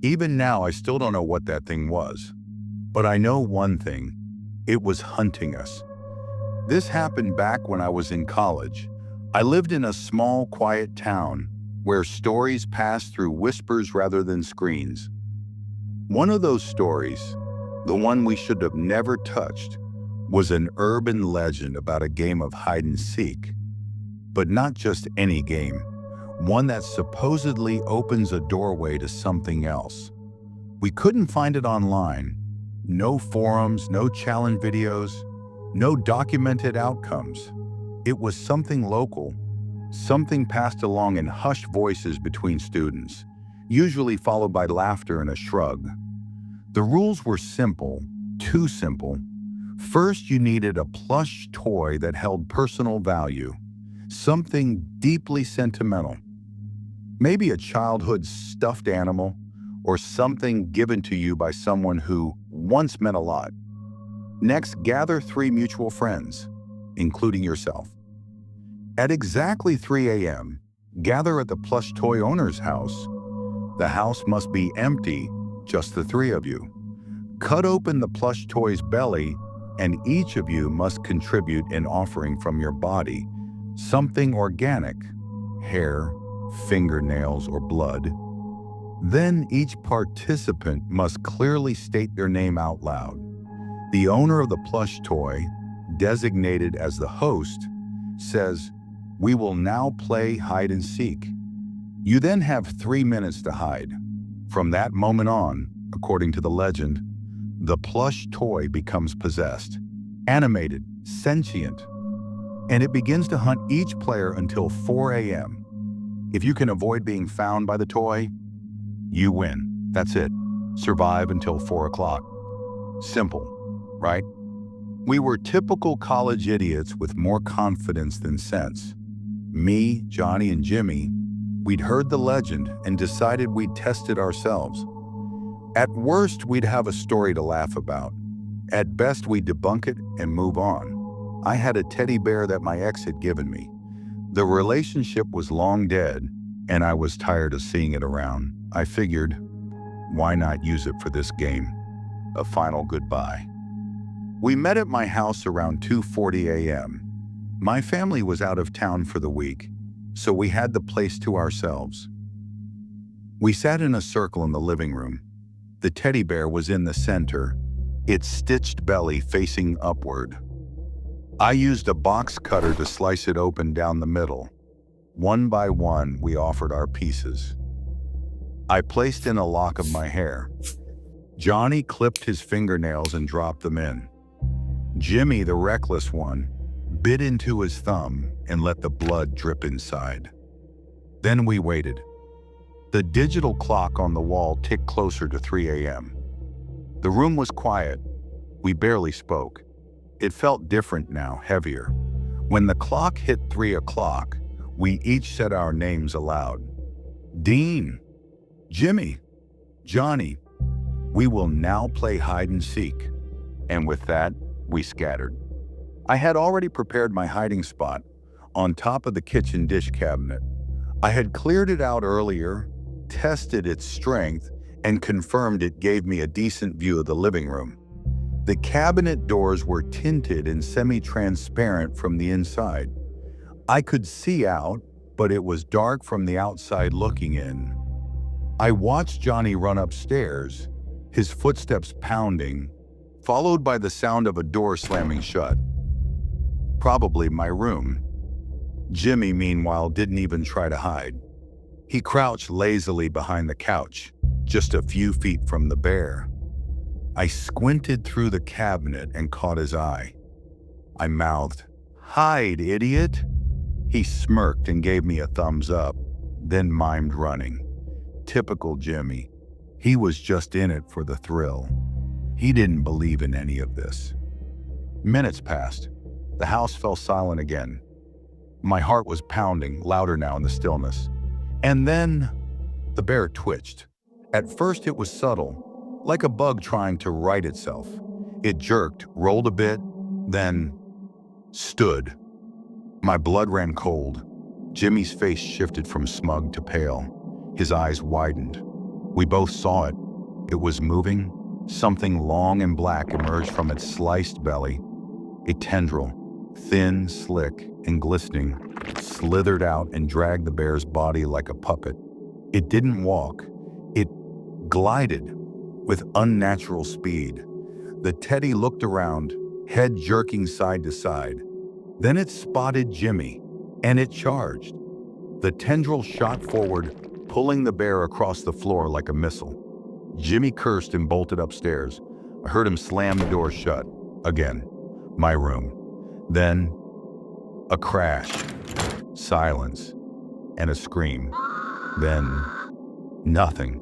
Even now, I still don't know what that thing was. But I know one thing. It was hunting us. This happened back when I was in college. I lived in a small, quiet town where stories passed through whispers rather than screens. One of those stories, the one we should have never touched, was an urban legend about a game of hide and seek. But not just any game, one that supposedly opens a doorway to something else. We couldn't find it online. No forums, no challenge videos, no documented outcomes. It was something local, something passed along in hushed voices between students, usually followed by laughter and a shrug. The rules were simple, too simple. First, you needed a plush toy that held personal value, something deeply sentimental. Maybe a childhood stuffed animal, or something given to you by someone who once meant a lot. Next, gather 3 mutual friends, including yourself. At exactly 3 a.m., gather at the plush toy owner's house. The house must be empty, just the 3 of you. Cut open the plush toy's belly, and each of you must contribute an offering from your body, something organic, hair, fingernails, or blood. Then each participant must clearly state their name out loud. The owner of the plush toy, designated as the host, says, "We will now play hide and seek." You then have 3 minutes to hide. From that moment on, according to the legend, the plush toy becomes possessed, animated, sentient, and it begins to hunt each player until 4 a.m. If you can avoid being found by the toy, you win. That's it. Survive until 4 o'clock. Simple, right? We were typical college idiots with more confidence than sense. Me, Johnny, and Jimmy, we'd heard the legend and decided we'd test it ourselves. At worst, we'd have a story to laugh about. At best, we'd debunk it and move on. I had a teddy bear that my ex had given me. The relationship was long dead, and I was tired of seeing it around. I figured, why not use it for this game? A final goodbye. We met at my house around 2:40 a.m. My family was out of town for the week, so we had the place to ourselves. We sat in a circle in the living room. The teddy bear was in the center, its stitched belly facing upward. I used a box cutter to slice it open down the middle. One by one, we offered our pieces. I placed in a lock of my hair. Johnny clipped his fingernails and dropped them in. Jimmy, the reckless one, bit into his thumb and let the blood drip inside. Then we waited. The digital clock on the wall ticked closer to 3 a.m. The room was quiet. We barely spoke. It felt different now, heavier. When the clock hit 3 o'clock, we each said our names aloud. Dean, Jimmy, Johnny, we will now play hide and seek. And with that, we scattered. I had already prepared my hiding spot on top of the kitchen dish cabinet. I had cleared it out earlier, tested its strength, and confirmed it gave me a decent view of the living room. The cabinet doors were tinted and semi-transparent from the inside. I could see out, but it was dark from the outside looking in. I watched Johnny run upstairs, his footsteps pounding, followed by the sound of a door slamming shut. Probably my room. Jimmy, meanwhile, didn't even try to hide. He crouched lazily behind the couch, just a few feet from the bear. I squinted through the cabinet and caught his eye. I mouthed, "Hide, idiot!" He smirked and gave me a thumbs up, then mimed running. Typical Jimmy. He was just in it for the thrill. He didn't believe in any of this. Minutes passed. The house fell silent again. My heart was pounding, louder now in the stillness. And then the bear twitched. At first it was subtle, like a bug trying to right itself. It jerked, rolled a bit, then stood. My blood ran cold. Jimmy's face shifted from smug to pale. His eyes widened. We both saw it. It was moving. Something long and black emerged from its sliced belly. A tendril, thin, slick, and glistening, slithered out and dragged the bear's body like a puppet. It didn't walk. It glided with unnatural speed. The teddy looked around, head jerking side to side. Then it spotted Jimmy, and it charged. The tendril shot forward, pulling the bear across the floor like a missile. Jimmy cursed and bolted upstairs. I heard him slam the door shut. Again. My room. Then, a crash, silence, and a scream. Then, nothing.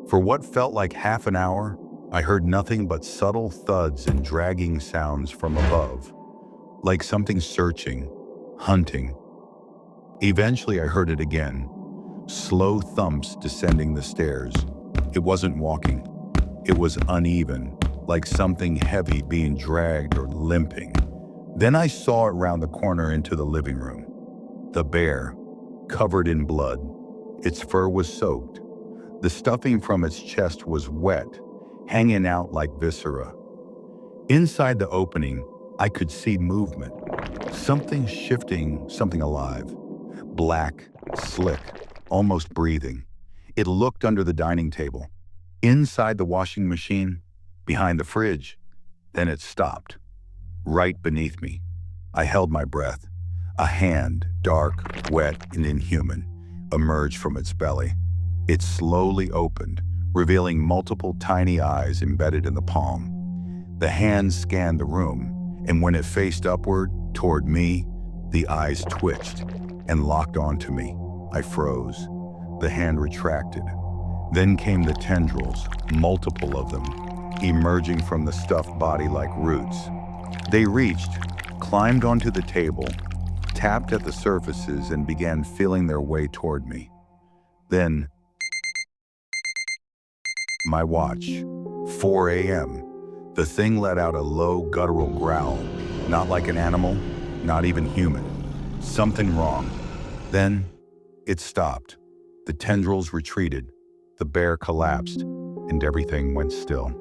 For what felt like half an hour, I heard nothing but subtle thuds and dragging sounds from above, like something searching, hunting. Eventually, I heard it again, slow thumps descending the stairs. It wasn't walking. It was uneven, like something heavy being dragged or limping. Then I saw it round the corner into the living room. The bear, covered in blood. Its fur was soaked. The stuffing from its chest was wet, hanging out like viscera. Inside the opening, I could see movement. Something shifting, something alive. Black, slick, almost breathing. It looked under the dining table, inside the washing machine, behind the fridge. Then it stopped, right beneath me. I held my breath. A hand, dark, wet, and inhuman, emerged from its belly. It slowly opened, revealing multiple tiny eyes embedded in the palm. The hand scanned the room, and when it faced upward, toward me, the eyes twitched and locked onto me. I froze. The hand retracted. Then came the tendrils, multiple of them, emerging from the stuffed body like roots. They reached, climbed onto the table, tapped at the surfaces, and began feeling their way toward me. Then, my watch, 4 a.m. The thing let out a low, guttural growl, not like an animal, not even human. Something wrong. Then, it stopped. The tendrils retreated, the bear collapsed, and everything went still.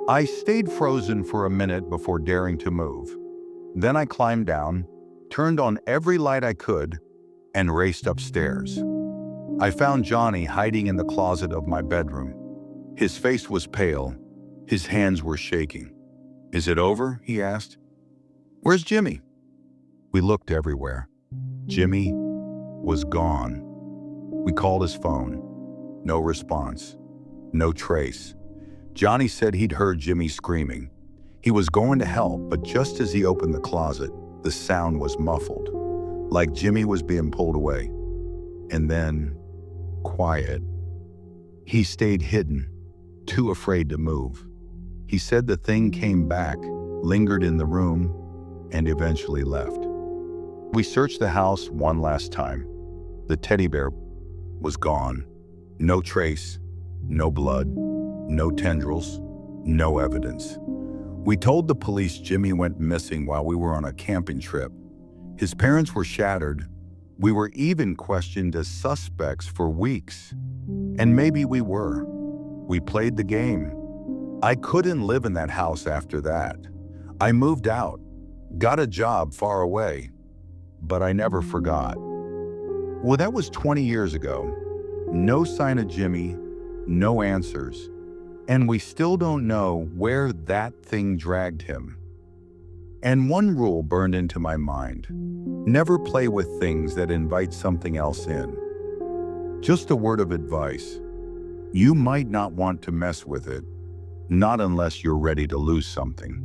I stayed frozen for a minute before daring to move. Then I climbed down, turned on every light I could, and raced upstairs. I found Johnny hiding in the closet of my bedroom. His face was pale. His hands were shaking. "Is it over?" he asked. "Where's Jimmy?" We looked everywhere. Jimmy was gone. We called his phone. No response. No trace. Johnny said he'd heard Jimmy screaming. He was going to help, but just as he opened the closet, the sound was muffled, like Jimmy was being pulled away. And then, quiet. He stayed hidden, too afraid to move. He said the thing came back, lingered in the room, and eventually left. We searched the house one last time. The teddy bear was gone. No trace, no blood, no tendrils, no evidence. We told the police Jimmy went missing while we were on a camping trip. His parents were shattered. We were even questioned as suspects for weeks. And maybe we were. We played the game. I couldn't live in that house after that. I moved out, got a job far away, but I never forgot. Well, that was 20 years ago. No sign of Jimmy, no answers, and we still don't know where that thing dragged him. And one rule burned into my mind: never play with things that invite something else in. Just a word of advice: you might not want to mess with it, not unless you're ready to lose something.